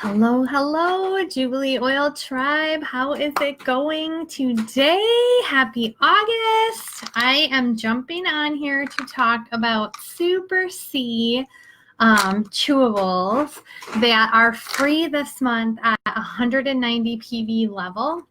Hello, hello, Jubilee Oil Tribe. How is it going today? Happy August. I am jumping on here to talk about Super C chewables that are free this month at 190 PV level.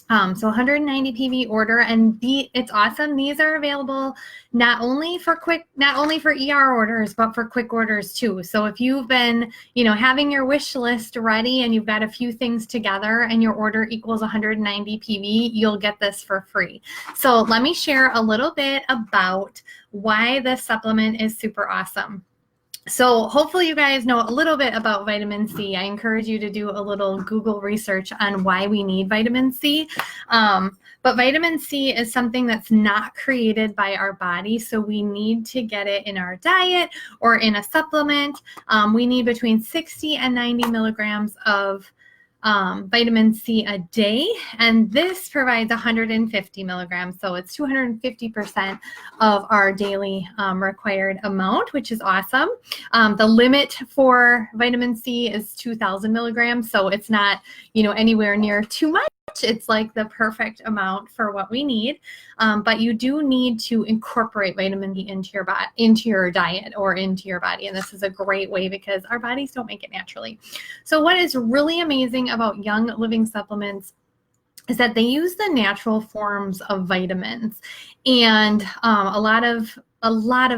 So 190 PV order, and it's awesome. These are available not only for ER orders, but for quick orders too. So if you've been, having your wish list ready and you've got a few things together and your order equals 190 PV, you'll get this for free. So let me share a little bit about why this supplement is super awesome. So hopefully you guys know a little bit about vitamin C. I encourage you to do a little Google research on why we need vitamin C. But vitamin C is something that's not created by our body, so we need to get it in our diet or in a supplement. We need between 60 and 90 milligrams of vitamin C a day, and this provides 150 milligrams, so it's 250% of our daily required amount, which is awesome. The limit for vitamin C is 2,000 milligrams, so it's not, anywhere near too much. It's like the perfect amount for what we need, but you do need to incorporate vitamin D into your diet or into your body, and this is a great way because our bodies don't make it naturally. So what is really amazing about Young Living supplements is that they use the natural forms of vitamins, and a lot of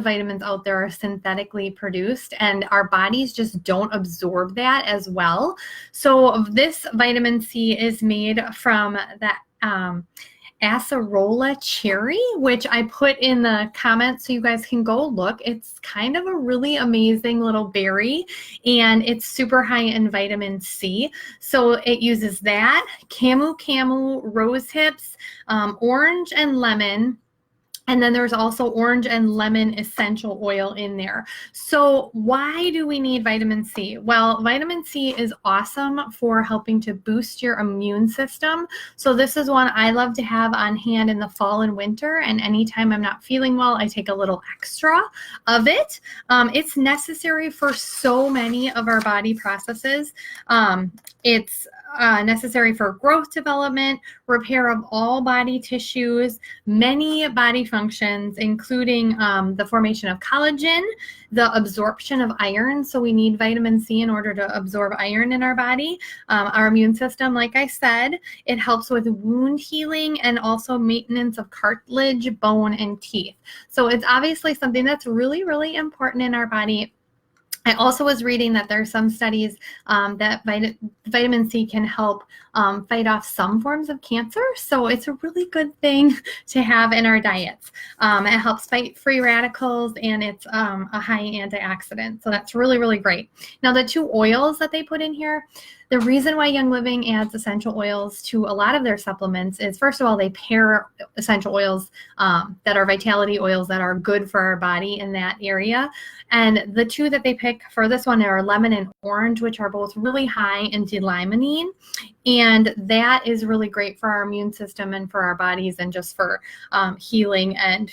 vitamins out there are synthetically produced, and our bodies just don't absorb that as well. So this vitamin C is made from the Acerola Chery, which I put in the comments so you guys can go look. It's kind of a really amazing little berry, and it's super high in vitamin C. So it uses that, Camu Camu, rose hips, orange and lemon. And then there's also orange and lemon essential oil in there. So why do we need vitamin C? Well, vitamin C is awesome for helping to boost your immune system. So this is one I love to have on hand in the fall and winter. And anytime I'm not feeling well, I take a little extra of it. It's necessary for so many of our body processes. It's necessary for growth development, repair of all body tissues, many body functions, including the formation of collagen, the absorption of iron. So we need vitamin C in order to absorb iron in our body. Our immune system, like I said, it helps with wound healing and also maintenance of cartilage, bone, and teeth. So it's obviously something that's really, really important in our body. I also was reading that there are some studies that vitamin C can help fight off some forms of cancer. So it's a really good thing to have in our diets. It helps fight free radicals, and it's a high antioxidant. So that's really, really great. Now, the two oils that they put in here, the reason why Young Living adds essential oils to a lot of their supplements is, first of all, they pair essential oils that are vitality oils that are good for our body in that area. And the two that they pick for this one are lemon and orange, which are both really high in D-limonene. And that is really great for our immune system and for our bodies, and just for healing and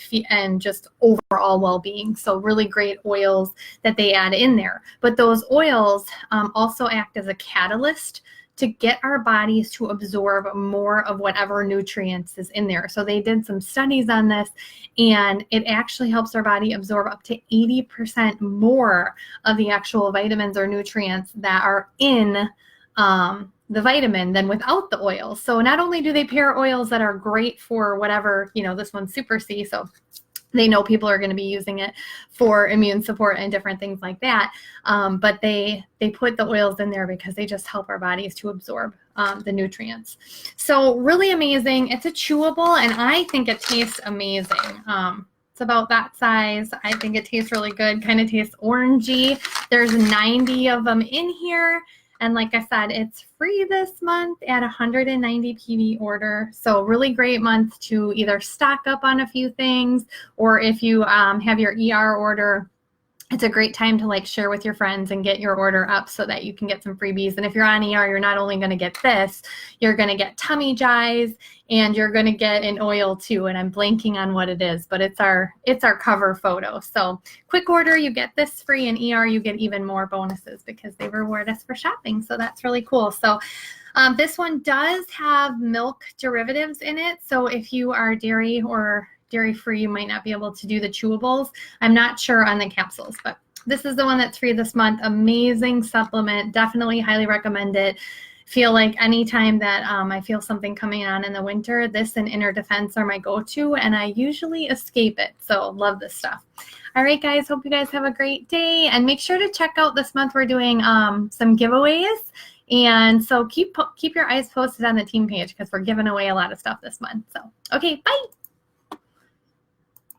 just overall well-being. So really great oils that they add in there. But those oils also act as a catalyst to get our bodies to absorb more of whatever nutrients is in there. So they did some studies on this, and it actually helps our body absorb up to 80% more of the actual vitamins or nutrients that are in the vitamin than without the oils. So not only do they pair oils that are great for whatever, this one's Super C, so they know people are going to be using it for immune support and different things like that. But they put the oils in there because they just help our bodies to absorb the nutrients. So really amazing. It's a chewable, and I think it tastes amazing. It's about that size. I think it tastes really good. Kind of tastes orangey. There's 90 of them in here. And like I said, it's free this month at 190 PV order. So really great month to either stock up on a few things, or if you have your ER order it's a great time to like share with your friends and get your order up so that you can get some freebies. And if you're on ER, you're not only going to get this, you're going to get tummy jies and you're going to get an oil too. And I'm blanking on what it is, but it's our cover photo. So quick order, you get this free, and ER, you get even more bonuses because they reward us for shopping. So that's really cool. So this one does have milk derivatives in it. So if you are dairy or dairy-free, you might not be able to do the chewables. I'm not sure on the capsules, but this is the one that's free this month. Amazing supplement. Definitely highly recommend it. Feel like anytime that I feel something coming on in the winter, this and Inner Defense are my go-to, and I usually escape it. So love this stuff. All right, guys, hope you guys have a great day, and make sure to check out this month. We're doing some giveaways. And so keep your eyes posted on the team page because we're giving away a lot of stuff this month. So, okay, bye.